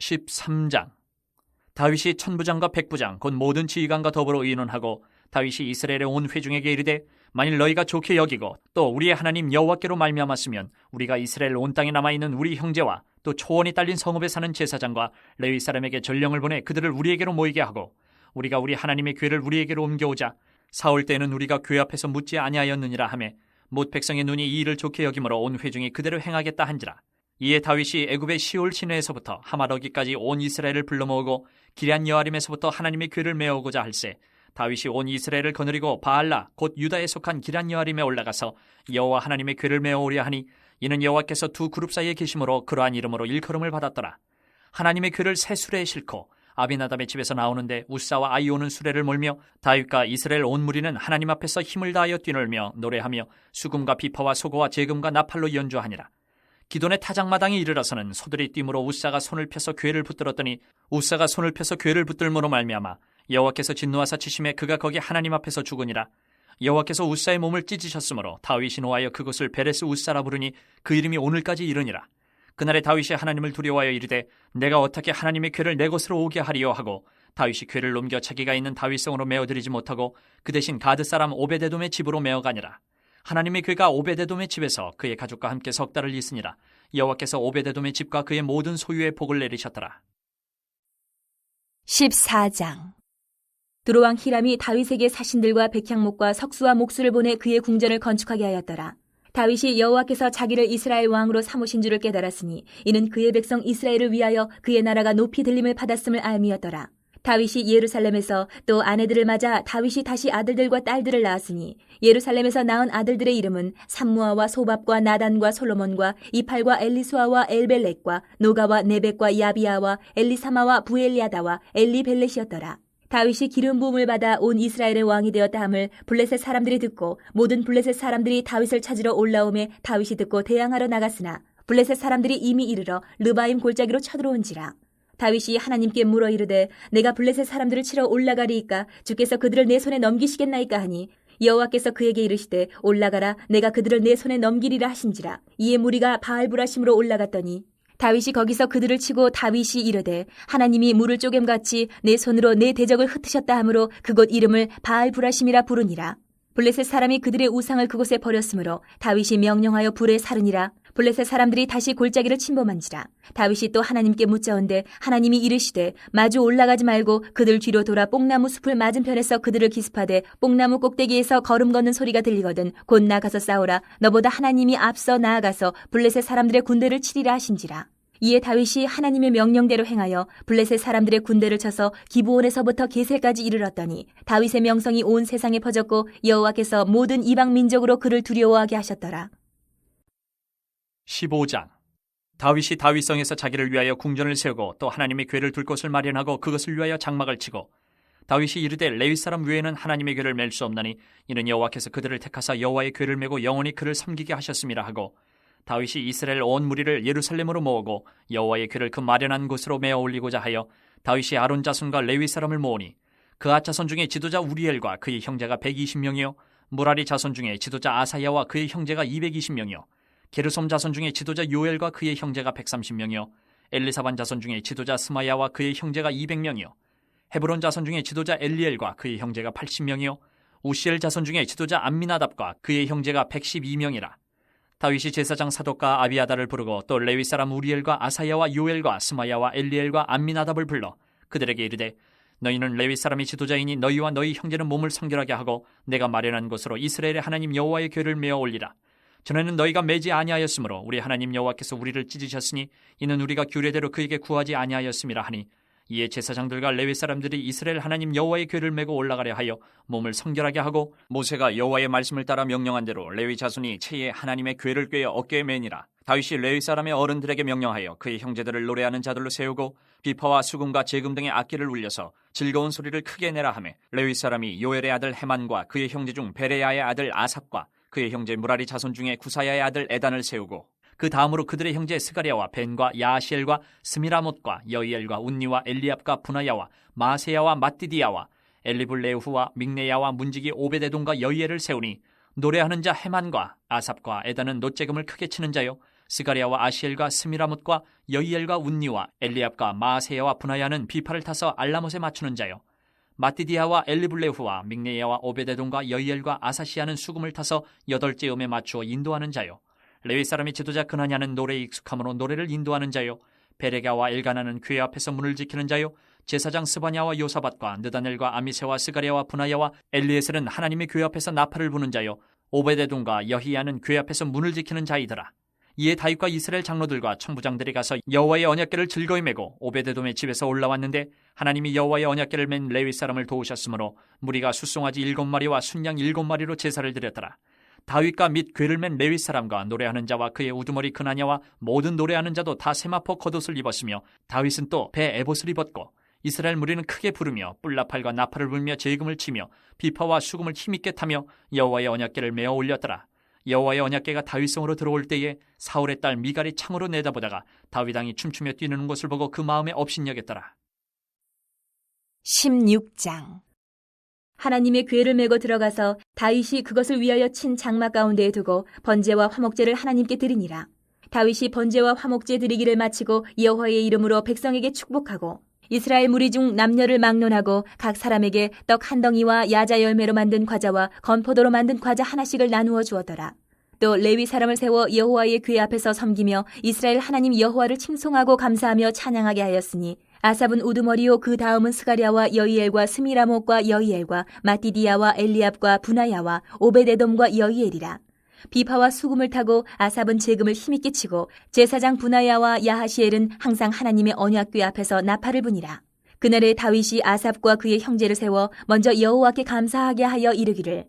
13장. 다윗이 천부장과 백부장 곧 모든 지휘관과 더불어 의논하고 다윗이 이스라엘의 온 회중에게 이르되 만일 너희가 좋게 여기고 또 우리의 하나님 여호와께로 말미암았으면 우리가 이스라엘 온 땅에 남아있는 우리 형제와 또 초원이 딸린 성읍에 사는 제사장과 레위 사람에게 전령을 보내 그들을 우리에게로 모이게 하고 우리가 우리 하나님의 궤를 우리에게로 옮겨오자 사올 때는 우리가 궤 앞에서 묻지 아니하였느니라 하매 못 백성의 눈이 이 일을 좋게 여김으로 온 회중이 그대로 행하겠다 한지라. 이에 다윗이 애굽의 시올 시내에서부터 하마더기까지 온 이스라엘을 불러 모으고 기럇 여아림에서부터 하나님의 궤를 메어오고자 할세 다윗이 온 이스라엘을 거느리고 바알라 곧 유다에 속한 기럇 여아림에 올라가서 여호와 하나님의 궤를 메어오려 하니 이는 여호와께서 두 그룹 사이에 계심으로 그러한 이름으로 일컬음을 받았더라. 하나님의 궤를 새 수레에 싣고 아비나답의 집에서 나오는데 우사와 아이오는 수레를 몰며 다윗과 이스라엘 온 무리는 하나님 앞에서 힘을 다하여 뛰놀며 노래하며 수금과 비파와 소고와 제금과 나팔로 연주하니라. 기돈의 타작마당에 이르러서는 소들이 뛰므로 우사가 손을 펴서 궤를 붙들었더니 우사가 손을 펴서 궤를 붙들므로 말미암아 여호와께서 진노하사 치심에 그가 거기 하나님 앞에서 죽으니라. 여호와께서 우사의 몸을 찢으셨으므로 다윗이 노하여 그곳을 베레스 우사라 부르니 그 이름이 오늘까지 이르니라. 그날에 다윗이 하나님을 두려워하여 이르되 내가 어떻게 하나님의 궤를 내 곳으로 오게 하리요 하고 다윗이 궤를 넘겨 자기가 있는 다윗성으로 메어드리지 못하고 그 대신 가드 사람 오베데돔의 집으로 메어가니라. 하나님의 궤가 오베데돔의 집에서 그의 가족과 함께 석 달을 있으니라. 여호와께서 오베데돔의 집과 그의 모든 소유에 복을 내리셨더라. 14장. 두로왕 히람이 다윗에게 사신들과 백향목과 석수와 목수를 보내 그의 궁전을 건축하게 하였더라. 다윗이 여호와께서 자기를 이스라엘 왕으로 삼으신 줄을 깨달았으니 이는 그의 백성 이스라엘을 위하여 그의 나라가 높이 들림을 받았음을 알미였더라. 다윗이 예루살렘에서 또 아내들을 맞아 다윗이 다시 아들들과 딸들을 낳았으니 예루살렘에서 낳은 아들들의 이름은 삼무아와 소밥과 나단과 솔로몬과 이팔과 엘리수아와 엘벨렉과 노가와 네벡과 야비아와 엘리사마와 부엘리아다와 엘리벨렛이었더라. 다윗이 기름 부음을 받아 온 이스라엘의 왕이 되었다 함을 블레셋 사람들이 듣고 모든 블레셋 사람들이 다윗을 찾으러 올라오매 다윗이 듣고 대항하러 나갔으나 블레셋 사람들이 이미 이르러 르바임 골짜기로 쳐들어온지라. 다윗이 하나님께 물어 이르되 내가 블레셋 사람들을 치러 올라가리이까 주께서 그들을 내 손에 넘기시겠나이까 하니 여호와께서 그에게 이르시되 올라가라 내가 그들을 내 손에 넘기리라 하신지라. 이에 무리가 바알브라심으로 올라갔더니 다윗이 거기서 그들을 치고 다윗이 이르되 하나님이 물을 쪼갰같이 내 손으로 내 대적을 흩으셨다 하므로 그곳 이름을 바알브라심이라 부르니라. 블레셋 사람이 그들의 우상을 그곳에 버렸으므로 다윗이 명령하여 불에 사르니라. 블레셋 사람들이 다시 골짜기를 침범한지라. 다윗이 또 하나님께 묻자온데 하나님이 이르시되 마주 올라가지 말고 그들 뒤로 돌아 뽕나무 숲을 맞은편에서 그들을 기습하되 뽕나무 꼭대기에서 걸음 걷는 소리가 들리거든 곧 나가서 싸우라. 너보다 하나님이 앞서 나아가서 블레셋 사람들의 군대를 치리라 하신지라. 이에 다윗이 하나님의 명령대로 행하여 블레셋 사람들의 군대를 쳐서 기브온에서부터 게셀까지 이르렀더니 다윗의 명성이 온 세상에 퍼졌고 여호와께서 모든 이방 민족으로 그를 두려워하게 하셨더라. 15장. 다윗이 다윗성에서 자기를 위하여 궁전을 세우고 또 하나님의 궤를 둘 곳을 마련하고 그것을 위하여 장막을 치고 다윗이 이르되 레위 사람 외에는 하나님의 궤를 맬 수 없나니 이는 여호와께서 그들을 택하사 여호와의 궤를 메고 영원히 그를 섬기게 하셨음이라 하고 다윗이 이스라엘 온 무리를 예루살렘으로 모으고 여호와의 궤를 그 마련한 곳으로 메어 올리고자 하여 다윗이 아론 자손과 레위 사람을 모으니 그앗 자손 중에 지도자 우리엘과 그의 형제가 120명이요 무라리 자손 중에 지도자 아사야와 그의 형제가 220명이요 게르솜 자손 중에 지도자 요엘과 그의 형제가 130명이요 엘리사반 자손 중에 지도자 스마야와 그의 형제가 200명이요 헤브론 자손 중에 지도자 엘리엘과 그의 형제가 80명이요 우시엘 자손 중에 지도자 암미나답과 그의 형제가 112명이라. 다윗이 제사장 사독과 아비아다를 부르고 또 레위 사람 우리엘과 아사야와 요엘과 스마야와 엘리엘과 암미나답을 불러 그들에게 이르되 너희는 레위 사람이 지도자이니 너희와 너희 형제는 몸을 성결하게 하고 내가 마련한 곳으로 이스라엘의 하나님 여호와의 궤를 메어 올리라. 전에는 너희가 매지 아니하였으므로 우리 하나님 여호와께서 우리를 찢으셨으니 이는 우리가 규례대로 그에게 구하지 아니하였음이라 하니 이에 제사장들과 레위 사람들이 이스라엘 하나님 여호와의 궤를 메고 올라가려 하여 몸을 성결하게 하고 모세가 여호와의 말씀을 따라 명령한 대로 레위 자손이 채에 하나님의 궤를 꿰어 어깨에 매니라. 다윗이 레위 사람의 어른들에게 명령하여 그의 형제들을 노래하는 자들로 세우고 비파와 수금과 제금 등의 악기를 울려서 즐거운 소리를 크게 내라 하매 레위 사람이 요엘의 아들 헤만과 그의 형제 중 베레야의 아들 아삽과 그의 형제 무라리 자손 중에 구사야의 아들 에단을 세우고 그 다음으로 그들의 형제 스가랴와 벤과 야시엘과 스미라못과 여이엘과 운니와 엘리압과 분하야와 마세야와 마띠디야와 엘리블레후와 믹네야와 문지기 오베데돔과 여이엘을 세우니 노래하는 자 헤만과 아삽과 에단은 놋재금을 크게 치는 자요 스가랴와 아시엘과 스미라못과 여이엘과 운니와 엘리압과 마아세야와 분하야는 비파를 타서 알라못에 맞추는 자요. 마띠디아와 엘리블레후와 믹네야와 오베데돔과 여이엘과 아사시아는 수금을 타서 8째 음에 맞추어 인도하는 자요. 레위 사람의 지도자 그나냐는 노래에 익숙함으로 노래를 인도하는 자요. 베레가와 엘가나는 궤 앞에서 문을 지키는 자요. 제사장 스바냐와 요사밧과 느다넬과 아미세와 스가랴와 분하야와 엘리에셀은 하나님의 궤 앞에서 나팔을 부는 자요. 오베데돔과 여히야는 궤 앞에서 문을 지키는 자이더라. 이에 다윗과 이스라엘 장로들과 천부장들이 가서 여호와의 언약궤를 즐거이 메고 오베데돔의 집에서 올라왔는데 하나님이 여호와의 언약궤를 맨 레위 사람을 도우셨으므로 무리가 숫송아지 7마리와 순양 7마리로 제사를 드렸더라. 다윗과 및 궤를 맨 레위 사람과 노래하는 자와 그의 우두머리 그나냐와 모든 노래하는 자도 다 세마포 겉옷을 입었으며 다윗은 또 배 에봇을 입었고 이스라엘 무리는 크게 부르며 뿔나팔과 나팔을 불며 제금을 치며 비파와 수금을 힘있게 타며 여호와의 언약궤를 메어 올렸더라. 여호와의 언약궤가 다윗성으로 들어올 때에 사울의 딸 미갈이 창으로 내다보다가 다윗 왕이 춤추며 뛰는 것을 보고 그 마음에 업신여겼더라. 16장. 하나님의 궤를 메고 들어가서 다윗이 그것을 위하여 친 장막 가운데에 두고 번제와 화목제를 하나님께 드리니라. 다윗이 번제와 화목제 드리기를 마치고 여호와의 이름으로 백성에게 축복하고 이스라엘 무리 중 남녀를 막론하고 각 사람에게 떡 한 덩이와 야자 열매로 만든 과자와 건포도로 만든 과자 하나씩을 나누어 주었더라. 또 레위 사람을 세워 여호와의 궤 앞에서 섬기며 이스라엘 하나님 여호와를 칭송하고 감사하며 찬양하게 하였으니 아삽은 우두머리요 그 다음은 스가랴와 여이엘과 스미라못과 여이엘과 마띠디아와 엘리압과 분하야와 오베데돔과 여이엘이라. 비파와 수금을 타고 아삽은 제금을 힘있게 치고 제사장 분하야와 야하시엘은 항상 하나님의 언약궤 앞에서 나팔을 부니라. 그날에 다윗이 아삽과 그의 형제를 세워 먼저 여호와께 감사하게 하여 이르기를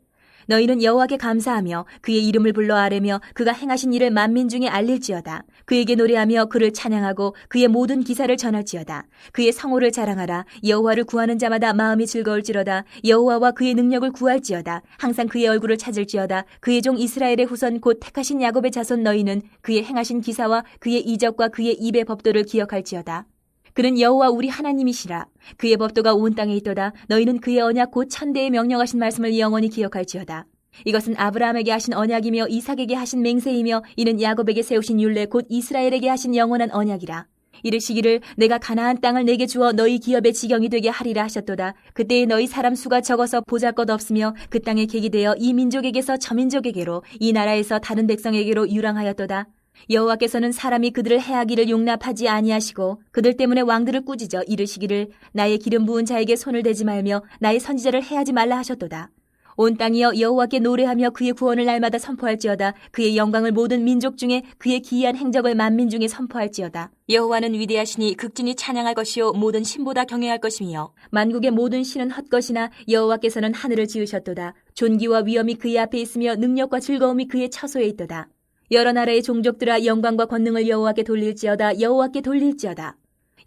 너희는 여호와께 감사하며 그의 이름을 불러 아뢰며 그가 행하신 일을 만민 중에 알릴지어다. 그에게 노래하며 그를 찬양하고 그의 모든 기사를 전할지어다. 그의 성호를 자랑하라. 여호와를 구하는 자마다 마음이 즐거울지로다. 여호와와 그의 능력을 구할지어다. 항상 그의 얼굴을 찾을지어다. 그의 종 이스라엘의 후손 곧 택하신 야곱의 자손 너희는 그의 행하신 기사와 그의 이적과 그의 입의 법도를 기억할지어다. 그는 여호와 우리 하나님이시라. 그의 법도가 온 땅에 있도다. 너희는 그의 언약 곧 천대에 명령하신 말씀을 영원히 기억할지어다. 이것은 아브라함에게 하신 언약이며 이삭에게 하신 맹세이며 이는 야곱에게 세우신 율례 곧 이스라엘에게 하신 영원한 언약이라. 이르시기를 내가 가나안 땅을 내게 주어 너희 기업의 지경이 되게 하리라 하셨도다. 그때에 너희 사람 수가 적어서 보잘것없으며 그 땅에 객이 되어 이 민족에게서 저 민족에게로 이 나라에서 다른 백성에게로 유랑하였도다. 여호와께서는 사람이 그들을 해하기를 용납하지 아니하시고 그들 때문에 왕들을 꾸짖어 이르시기를 나의 기름 부은 자에게 손을 대지 말며 나의 선지자를 해하지 말라 하셨도다. 온 땅이여 여호와께 노래하며 그의 구원을 날마다 선포할지어다. 그의 영광을 모든 민족 중에 그의 기이한 행적을 만민 중에 선포할지어다. 여호와는 위대하시니 극진히 찬양할 것이요 모든 신보다 경외할 것이며 만국의 모든 신은 헛것이나 여호와께서는 하늘을 지으셨도다. 존귀와 위엄이 그의 앞에 있으며 능력과 즐거움이 그의 처소에 있도다. 여러 나라의 종족들아 영광과 권능을 여호와께 돌릴지어다. 여호와께 돌릴지어다.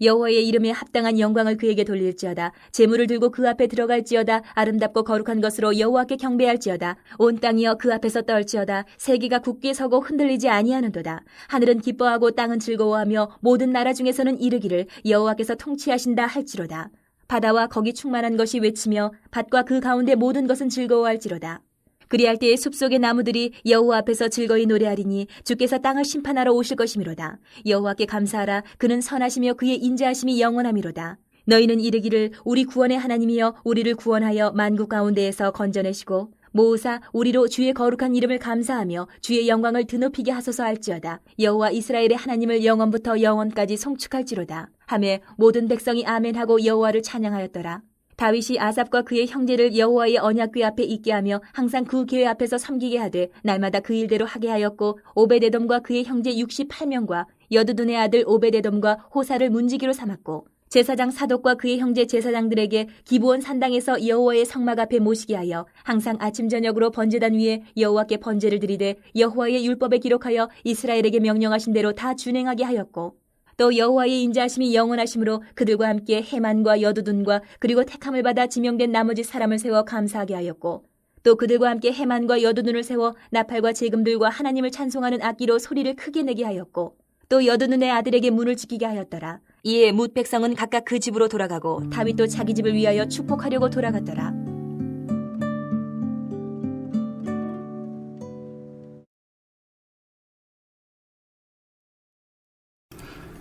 여호와의 이름에 합당한 영광을 그에게 돌릴지어다. 제물을 들고 그 앞에 들어갈지어다. 아름답고 거룩한 것으로 여호와께 경배할지어다. 온 땅이여 그 앞에서 떨지어다. 세계가 굳게 서고 흔들리지 아니하는도다. 하늘은 기뻐하고 땅은 즐거워하며 모든 나라 중에서는 이르기를 여호와께서 통치하신다 할지로다. 바다와 거기 충만한 것이 외치며 밭과 그 가운데 모든 것은 즐거워할지로다. 그리할 때에 숲속의 나무들이 여호와 앞에서 즐거이 노래하리니 주께서 땅을 심판하러 오실 것이미로다. 여호와께 감사하라. 그는 선하시며 그의 인자하심이 영원하미로다. 너희는 이르기를 우리 구원의 하나님이여 우리를 구원하여 만국 가운데에서 건져내시고 모으사 우리로 주의 거룩한 이름을 감사하며 주의 영광을 드높이게 하소서 할지어다. 여호와 이스라엘의 하나님을 영원부터 영원까지 송축할지로다. 하매 모든 백성이 아멘하고 여호와를 찬양하였더라. 다윗이 아삽과 그의 형제를 여호와의 언약궤 앞에 있게 하며 항상 그 궤 앞에서 섬기게 하되 날마다 그 일대로 하게 하였고 오베데돔과 그의 형제 68명과 여두둔의 아들 오베데돔과 호사를 문지기로 삼았고 제사장 사독과 그의 형제 제사장들에게 기브온 산당에서 여호와의 성막 앞에 모시게 하여 항상 아침 저녁으로 번제단 위에 여호와께 번제를 드리되 여호와의 율법에 기록하여 이스라엘에게 명령하신 대로 다 준행하게 하였고 또 여호와의 인자하심이 영원하심으로 그들과 함께 헤만과 여두둔과 그리고 택함을 받아 지명된 나머지 사람을 세워 감사하게 하였고 또 그들과 함께 헤만과 여두둔을 세워 나팔과 제금들과 하나님을 찬송하는 악기로 소리를 크게 내게 하였고 또 여두둔의 아들에게 문을 지키게 하였더라. 이에 뭇 백성은 각각 그 집으로 돌아가고 다윗도 자기 집을 위하여 축복하려고 돌아갔더라.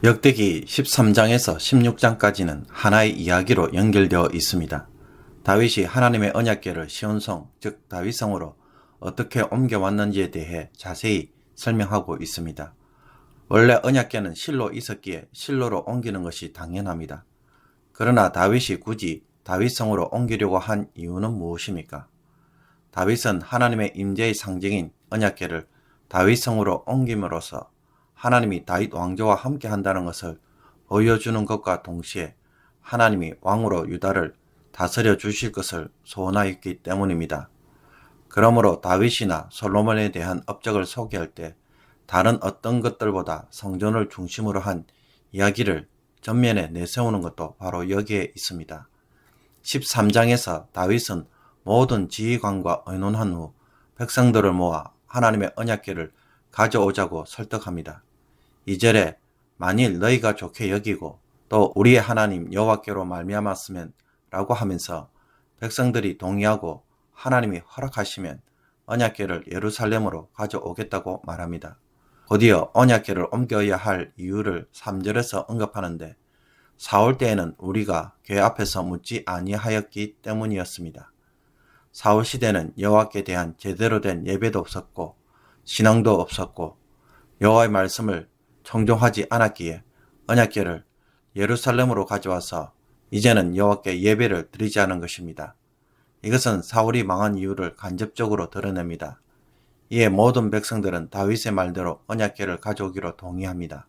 역대기 13장에서 16장까지는 하나의 이야기로 연결되어 있습니다. 다윗이 하나님의 언약궤를 시온성, 즉 다윗성으로 어떻게 옮겨왔는지에 대해 자세히 설명하고 있습니다. 원래 언약궤는 실로 있었기에 실로로 옮기는 것이 당연합니다. 그러나 다윗이 굳이 다윗성으로 옮기려고 한 이유는 무엇입니까? 다윗은 하나님의 임재의 상징인 언약궤를 다윗성으로 옮김으로써 하나님이 다윗 왕조와 함께 한다는 것을 보여주는 것과 동시에 하나님이 왕으로 유다를 다스려 주실 것을 소원하였기 때문입니다. 그러므로 다윗이나 솔로몬에 대한 업적을 소개할 때 다른 어떤 것들보다 성전을 중심으로 한 이야기를 전면에 내세우는 것도 바로 여기에 있습니다. 13장에서 다윗은 모든 지휘관과 의논한 후 백성들을 모아 하나님의 언약궤를 가져오자고 설득합니다. 2절에 만일 너희가 좋게 여기고 또 우리의 하나님 여호와께로 말미암았으면 라고 하면서 백성들이 동의하고 하나님이 허락하시면 언약궤를 예루살렘으로 가져오겠다고 말합니다. 곧이어 언약궤를 옮겨야 할 이유를 3절에서 언급하는데 사울 때에는 우리가 궤 앞에서 묻지 아니하였기 때문이었습니다. 사울 시대는 여호와께 대한 제대로 된 예배도 없었고 신앙도 없었고 여호와의 말씀을 청종하지 않았기에 언약궤를 예루살렘으로 가져와서 이제는 여호와께 예배를 드리지 않은 것입니다. 이것은 사울이 망한 이유를 간접적으로 드러냅니다. 이에 모든 백성들은 다윗의 말대로 언약궤를 가져오기로 동의합니다.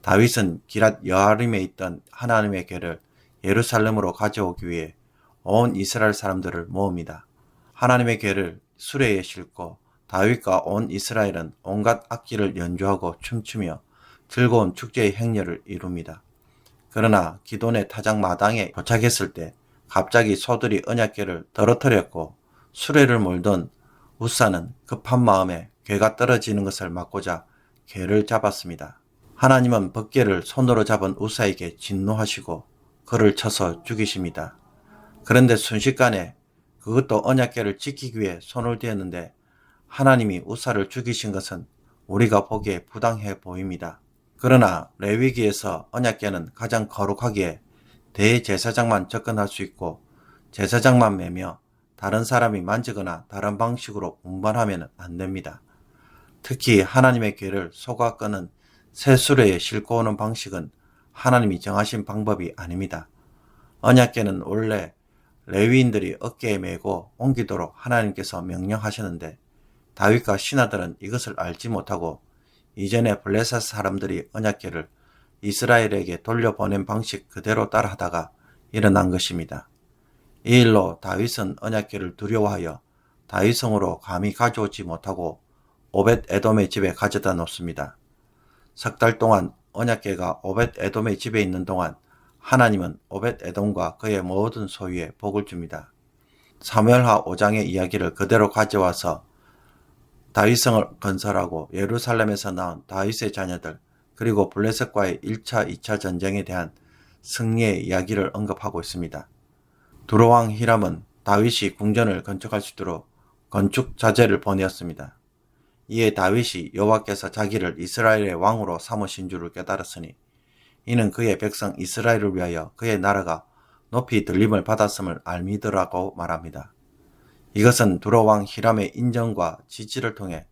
다윗은 기랏 여아림에 있던 하나님의 궤를 예루살렘으로 가져오기 위해 온 이스라엘 사람들을 모읍니다. 하나님의 궤를 수레에 싣고 다윗과 온 이스라엘은 온갖 악기를 연주하고 춤추며 즐거운 축제의 행렬을 이룹니다. 그러나 기돈의 타작 마당에 도착했을 때 갑자기 소들이 언약궤를 떨어뜨렸고 수레를 몰던 우사는 급한 마음에 궤가 떨어지는 것을 막고자 궤를 잡았습니다. 하나님은 벗궤를 손으로 잡은 우사에게 진노하시고 그를 쳐서 죽이십니다. 그런데 순식간에 그것도 언약궤를 지키기 위해 손을 대었는데 하나님이 우사를 죽이신 것은 우리가 보기에 부당해 보입니다. 그러나 레위기에서 언약궤는 가장 거룩하기에 대제사장만 접근할 수 있고 제사장만 매며 다른 사람이 만지거나 다른 방식으로 운반하면 안 됩니다. 특히 하나님의 궤를 소가 끄는 새 수레에 싣고 오는 방식은 하나님이 정하신 방법이 아닙니다. 언약궤는 원래 레위인들이 어깨에 메고 옮기도록 하나님께서 명령하셨는데 다윗과 신하들은 이것을 알지 못하고 이전에 블레셋 사람들이 언약궤를 이스라엘에게 돌려보낸 방식 그대로 따라하다가 일어난 것입니다. 이 일로 다윗은 언약궤를 두려워하여 다윗성으로 감히 가져오지 못하고 오벳 에돔의 집에 가져다 놓습니다. 석 달 동안 언약궤가 오벳 에돔의 집에 있는 동안 하나님은 오벳 에돔과 그의 모든 소유에 복을 줍니다. 사무엘하 5장의 이야기를 그대로 가져와서 다윗성을 건설하고 예루살렘에서 나온 다윗의 자녀들 그리고 블레셋과의 1차, 2차 전쟁에 대한 승리의 이야기를 언급하고 있습니다. 두로왕 히람은 다윗이 궁전을 건축할 수 있도록 건축 자재를 보내었습니다. 이에 다윗이 여호와께서 자기를 이스라엘의 왕으로 삼으신 줄을 깨달았으니 이는 그의 백성 이스라엘을 위하여 그의 나라가 높이 들림을 받았음을 알미더라고 말합니다. 이것은 두로왕 히람의 인정과 지지를 통해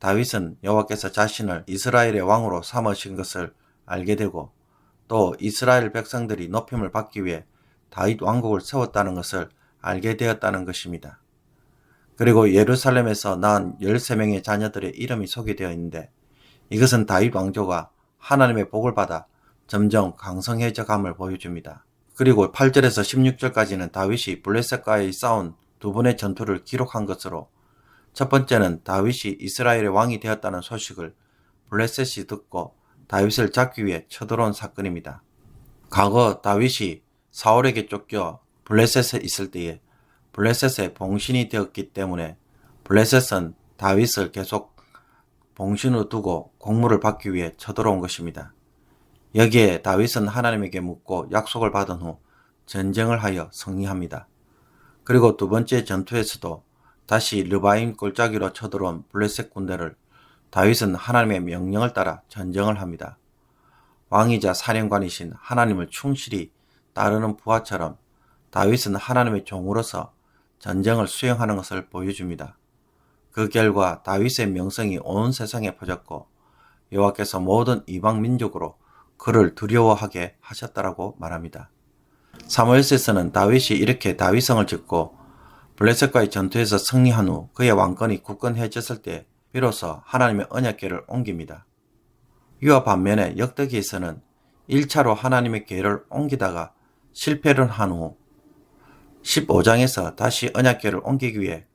다윗은 여호와께서 자신을 이스라엘의 왕으로 삼으신 것을 알게 되고 또 이스라엘 백성들이 높임을 받기 위해 다윗 왕국을 세웠다는 것을 알게 되었다는 것입니다. 그리고 예루살렘에서 낳은 13명의 자녀들의 이름이 소개되어 있는데 이것은 다윗 왕조가 하나님의 복을 받아 점점 강성해져 감을 보여줍니다. 그리고 8절에서 16절까지는 다윗이 블레셋과의 싸운 두 번의 전투를 기록한 것으로 첫 번째는 다윗이 이스라엘의 왕이 되었다는 소식을 블레셋이 듣고 다윗을 잡기 위해 쳐들어온 사건입니다. 과거 다윗이 사울에게 쫓겨 블레셋에 있을 때에 블레셋의 봉신이 되었기 때문에 블레셋은 다윗을 계속 봉신으로 두고 공물을 받기 위해 쳐들어온 것입니다. 여기에 다윗은 하나님에게 묻고 약속을 받은 후 전쟁을 하여 승리합니다. 그리고 두 번째 전투에서도 다시 르바임 골짜기로 쳐들어온 블레셋 군대를 다윗은 하나님의 명령을 따라 전쟁을 합니다. 왕이자 사령관이신 하나님을 충실히 따르는 부하처럼 다윗은 하나님의 종으로서 전쟁을 수행하는 것을 보여줍니다. 그 결과 다윗의 명성이 온 세상에 퍼졌고 여호와께서 모든 이방 민족으로 그를 두려워하게 하셨다라고 말합니다. 사무엘서에서는 다윗이 이렇게 다윗성을 짓고 블레셋과의 전투에서 승리한 후 그의 왕권이 굳건해졌을 때 비로소 하나님의 언약궤를 옮깁니다. 이와 반면에 역대기에서는 1차로 하나님의 궤를 옮기다가 실패를 한 후 15장에서 다시 언약궤를 옮기기 위해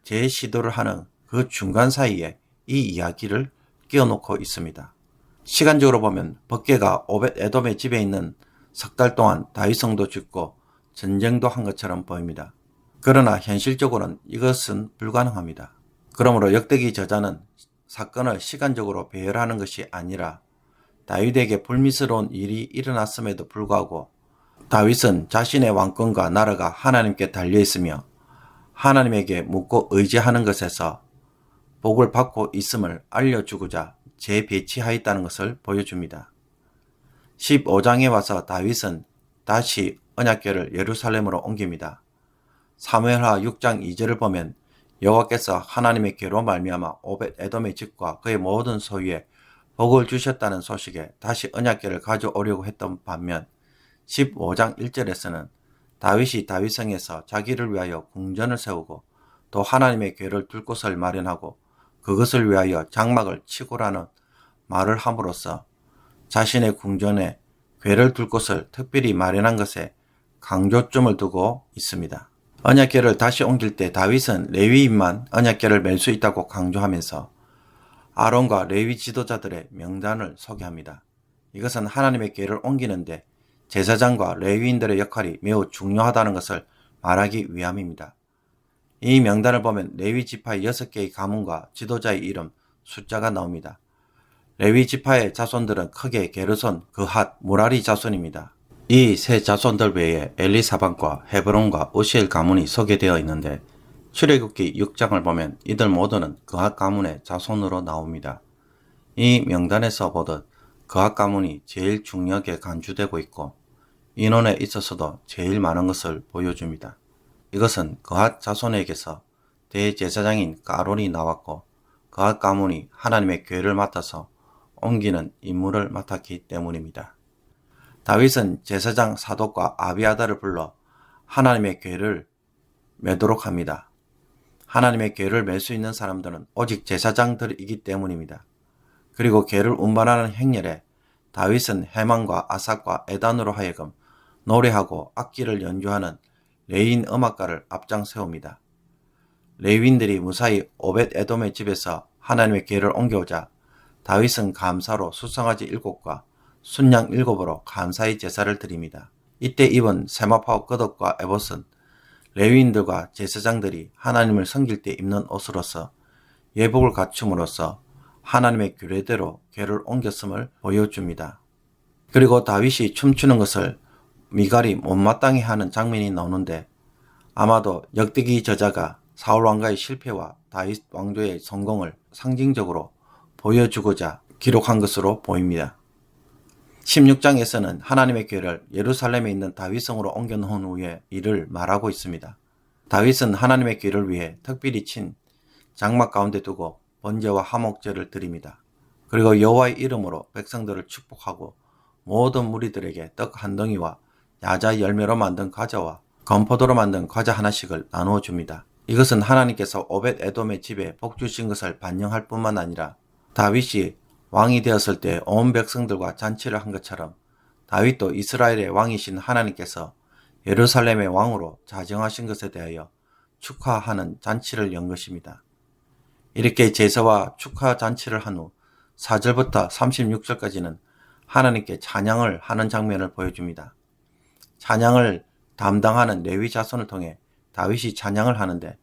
재시도를 하는 그 중간 사이에 이 이야기를 끼워놓고 있습니다. 시간적으로 보면 법궤가 오벳 에돔의 집에 있는 석 달 동안 다윗성도 짓고 전쟁도 한 것처럼 보입니다. 그러나 현실적으로는 이것은 불가능합니다. 그러므로 역대기 저자는 사건을 시간적으로 배열하는 것이 아니라 다윗에게 불미스러운 일이 일어났음에도 불구하고 다윗은 자신의 왕권과 나라가 하나님께 달려있으며 하나님에게 묻고 의지하는 것에서 복을 받고 있음을 알려주고자 재배치하였다는 것을 보여줍니다. 15장에 와서 다윗은 다시 언약궤를 예루살렘으로 옮깁니다. 사무엘하 6장 2절을 보면 여호와께서 하나님의 궤로 말미암아 오벳 에돔의 집과 그의 모든 소유에 복을 주셨다는 소식에 다시 언약궤를 가져오려고 했던 반면 15장 1절에서는 다윗이 다윗성에서 자기를 위하여 궁전을 세우고 또 하나님의 궤를 둘 곳을 마련하고 그것을 위하여 장막을 치고라는 말을 함으로써 자신의 궁전에 궤를 둘 곳을 특별히 마련한 것에 강조점을 두고 있습니다. 언약궤를 다시 옮길 때 다윗은 레위인만 언약궤를 맬 수 있다고 강조하면서 아론과 레위 지도자들의 명단을 소개합니다. 이것은 하나님의 궤를 옮기는데 제사장과 레위인들의 역할이 매우 중요하다는 것을 말하기 위함입니다. 이 명단을 보면 레위 지파의 6개의 가문과 지도자의 이름, 숫자가 나옵니다. 레위 지파의 자손들은 크게 게르손, 그핫, 무라리 자손입니다. 이 세 자손들 외에 엘리사반과 헤브론과 우시엘 가문이 소개되어 있는데 출애굽기 6장을 보면 이들 모두는 그핫 가문의 자손으로 나옵니다. 이 명단에서 보듯 그핫 가문이 제일 중요하게 간주되고 있고 인원에 있어서도 제일 많은 것을 보여줍니다. 이것은 그핫 자손에게서 대제사장인 아론이 나왔고 그핫 가문이 하나님의 궤를 맡아서 옮기는 임무를 맡았기 때문입니다. 다윗은 제사장 사독과 아비아다를 불러 하나님의 궤를 매도록 합니다. 하나님의 궤를 맬 수 있는 사람들은 오직 제사장들이기 때문입니다. 그리고 궤를 운반하는 행렬에 다윗은 헤만과 아삭과 에단으로 하여금 노래하고 악기를 연주하는 레위인 음악가를 앞장 세웁니다. 레위인들이 무사히 오벳 에돔의 집에서 하나님의 궤를 옮겨오자 다윗은 감사로 수송아지 7과 순양 7으로 감사의 제사를 드립니다. 이때 입은 세마포 끄덕과 에봇은 레위인들과 제사장들이 하나님을 섬길 때 입는 옷으로서 예복을 갖춤으로써 하나님의 규례대로 궤를 옮겼음을 보여줍니다. 그리고 다윗이 춤추는 것을 미갈이 못마땅해 하는 장면이 나오는데 아마도 역대기 저자가 사울 왕가의 실패와 다윗 왕조의 성공을 상징적으로 보여주고자 기록한 것으로 보입니다. 16장에서는 하나님의 궤를 예루살렘에 있는 다윗성으로 옮겨놓은 후에 이를 말하고 있습니다. 다윗은 하나님의 궤를 위해 특별히 친 장막 가운데 두고 번제와 화목제를 드립니다. 그리고 여호와의 이름으로 백성들을 축복하고 모든 무리들에게 떡 한 덩이와 야자 열매로 만든 과자와 건포도로 만든 과자 하나씩을 나누어 줍니다. 이것은 하나님께서 오벳 에돔의 집에 복 주신 것을 반영할 뿐만 아니라 다윗이 왕이 되었을 때 온 백성들과 잔치를 한 것처럼 다윗도 이스라엘의 왕이신 하나님께서 예루살렘의 왕으로 자정하신 것에 대하여 축하하는 잔치를 연 것입니다. 이렇게 제사와 축하 잔치를 한 후 4절부터 36절까지는 하나님께 찬양을 하는 장면을 보여줍니다. 찬양을 담당하는 레위 자손을 통해 다윗이 찬양을 하는데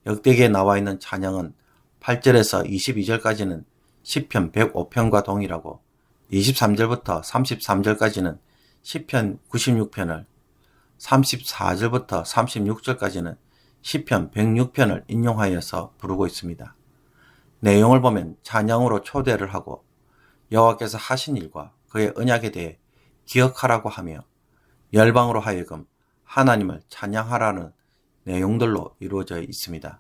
역대기에 나와 있는 찬양은 8절에서 22절까지는 시편 105편과 동일하고 23절부터 33절까지는 시편 96편을 34절부터 36절까지는 시편 106편을 인용하여서 부르고 있습니다. 내용을 보면 찬양으로 초대를 하고 여호와께서 하신 일과 그의 언약에 대해 기억하라고 하며 열방으로 하여금 하나님을 찬양하라는 내용들로 이루어져 있습니다.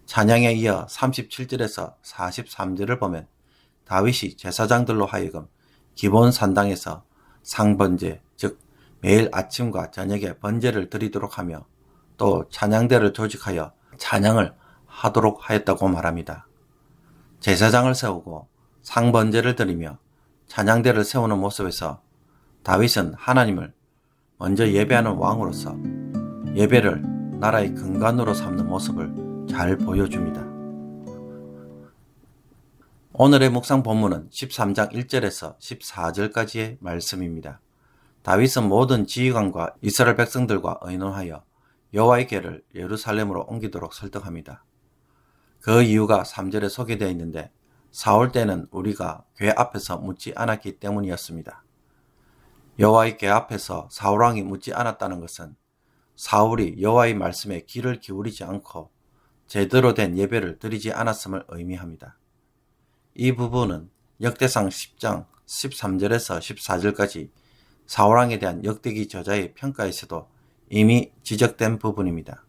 찬양에 이어 37절에서 43절을 보면 다윗이 제사장들로 하여금 기본 산당에서 상번제, 즉 매일 아침과 저녁에 번제를 드리도록 하며 또 찬양대를 조직하여 찬양을 하도록 하였다고 말합니다. 제사장을 세우고 상번제를 드리며 찬양대를 세우는 모습에서 다윗은 하나님을 먼저 예배하는 왕으로서 예배를 나라의 근간으로 삼는 모습을 잘 보여줍니다. 오늘의 묵상 본문은 13장 1절에서 14절까지의 말씀입니다. 다윗은 모든 지휘관과 이스라엘 백성들과 의논하여 여호와의 궤를 예루살렘으로 옮기도록 설득합니다. 그 이유가 3절에 소개되어 있는데 사울 때는 우리가 궤 앞에서 묻지 않았기 때문이었습니다. 여호와의 궤 앞에서 사울왕이 묻지 않았다는 것은 사울이 여호와의 말씀에 귀를 기울이지 않고 제대로 된 예배를 드리지 않았음을 의미합니다. 이 부분은 역대상 10장 13절에서 14절까지 사울왕에 대한 역대기 저자의 평가에서도 이미 지적된 부분입니다.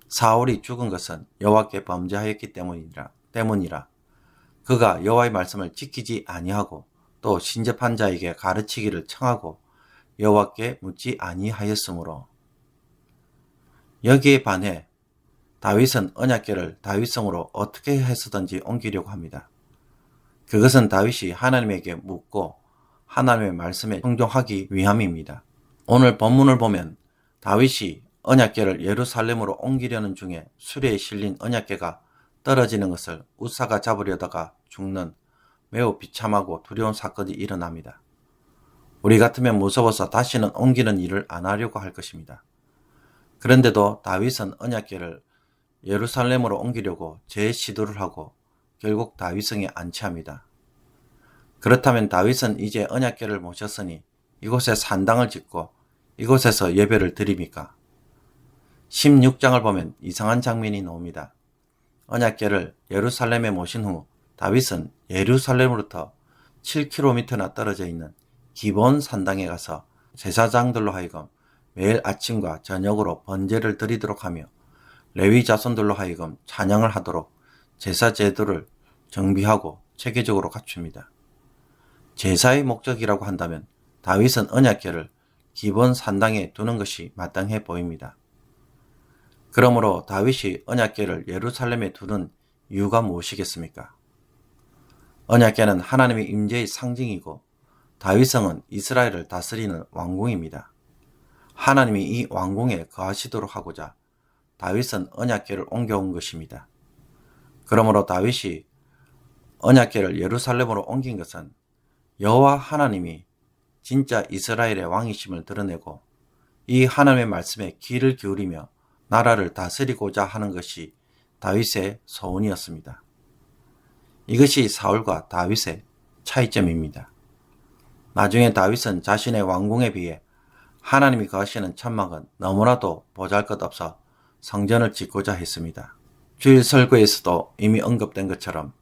사울이 죽은 것은 여호와께 범죄하였기 때문이라 그가 여호와의 말씀을 지키지 아니하고 또 신접한 자에게 가르치기를 청하고 여호와께 묻지 아니하였으므로 여기에 반해 다윗은 언약궤를 다윗성으로 어떻게 해서든지 옮기려고 합니다. 그것은 다윗이 하나님에게 묻고 하나님의 말씀에 순종하기 위함입니다. 오늘 본문을 보면 다윗이 언약궤를 예루살렘으로 옮기려는 중에 수레에 실린 언약궤가 떨어지는 것을 우사가 잡으려다가 죽는 매우 비참하고 두려운 사건이 일어납니다. 우리 같으면 무서워서 다시는 옮기는 일을 안 하려고 할 것입니다. 그런데도 다윗은 언약궤를 예루살렘으로 옮기려고 재시도를 하고 결국 다윗성에 안치합니다. 그렇다면 다윗은 이제 언약궤를 모셨으니 이곳에 산당을 짓고 이곳에서 예배를 드립니까? 16장을 보면 이상한 장면이 나옵니다. 언약궤를 예루살렘에 모신 후 다윗은 예루살렘으로부터 7km나 떨어져 있는 기본 산당에 가서 제사장들로 하여금 매일 아침과 저녁으로 번제를 드리도록 하며 레위 자손들로 하여금 찬양을 하도록 제사 제도를 정비하고 체계적으로 갖춥니다. 제사의 목적이라고 한다면 다윗은 언약궤를 기본 산당에 두는 것이 마땅해 보입니다. 그러므로 다윗이 언약궤를 예루살렘에 두는 이유가 무엇이겠습니까? 언약궤는 하나님의 임재의 상징이고 다윗성은 이스라엘을 다스리는 왕궁입니다. 하나님이 이 왕궁에 거하시도록 하고자 다윗은 언약궤를 옮겨온 것입니다. 그러므로 다윗이 언약궤를 예루살렘으로 옮긴 것은 여호와 하나님이 진짜 이스라엘의 왕이심을 드러내고 이 하나님의 말씀에 귀를 기울이며 나라를 다스리고자 하는 것이 다윗의 소원이었습니다. 이것이 사울과 다윗의 차이점입니다. 나중에 다윗은 자신의 왕궁에 비해 하나님이 거하시는 천막은 너무나도 보잘것없어 성전을 짓고자 했습니다. 주일 설교에서도 이미 언급된 것처럼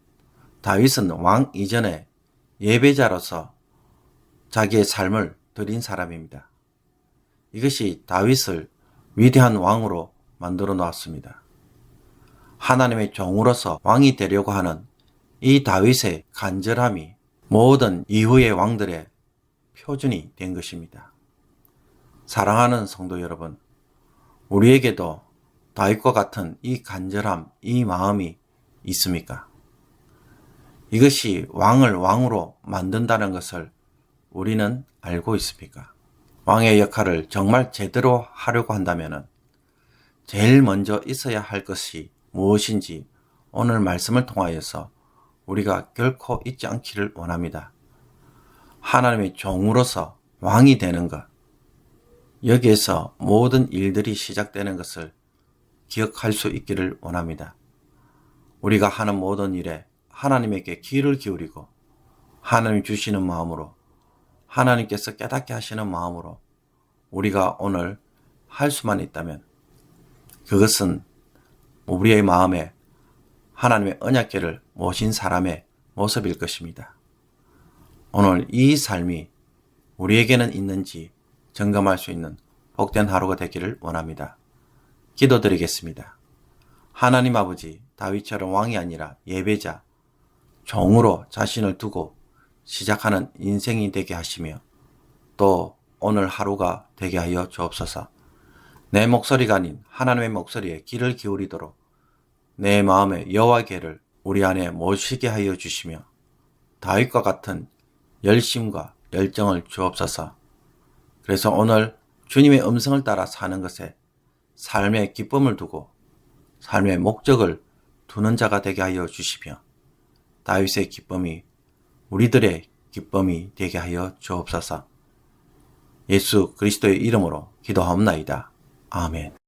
다윗은 왕 이전에 예배자로서 자기의 삶을 드린 사람입니다. 이것이 다윗을 위대한 왕으로 만들어 놓았습니다. 하나님의 종으로서 왕이 되려고 하는 이 다윗의 간절함이 모든 이후의 왕들의 표준이 된 것입니다. 사랑하는 성도 여러분, 우리에게도 다윗과 같은 이 간절함, 이 마음이 있습니까? 이것이 왕을 왕으로 만든다는 것을 우리는 알고 있습니까? 왕의 역할을 정말 제대로 하려고 한다면 제일 먼저 있어야 할 것이 무엇인지 오늘 말씀을 통하여서 우리가 결코 잊지 않기를 원합니다. 하나님의 종으로서 왕이 되는 것, 여기에서 모든 일들이 시작되는 것을 기억할 수 있기를 원합니다. 우리가 하는 모든 일에 하나님에게 귀를 기울이고 하나님 주시는 마음으로 하나님께서 깨닫게 하시는 마음으로 우리가 오늘 할 수만 있다면 그것은 우리의 마음에 하나님의 언약궤를 모신 사람의 모습일 것입니다. 오늘 이 삶이 우리에게는 있는지 점검할 수 있는 복된 하루가 되기를 원합니다. 기도드리겠습니다. 하나님 아버지, 다윗처럼 왕이 아니라 예배자, 종으로 자신을 두고 시작하는 인생이 되게 하시며 또 오늘 하루가 되게 하여 주옵소서. 내 목소리가 아닌 하나님의 목소리에 귀를 기울이도록 내 마음의 여호와께를 우리 안에 모시게 하여 주시며 다윗과 같은 열심과 열정을 주옵소서. 그래서 오늘 주님의 음성을 따라 사는 것에 삶의 기쁨을 두고 삶의 목적을 두는 자가 되게 하여 주시며 다윗의 기쁨이 우리들의 기쁨이 되게 하여 주옵소서. 예수 그리스도의 이름으로 기도하옵나이다. 아멘.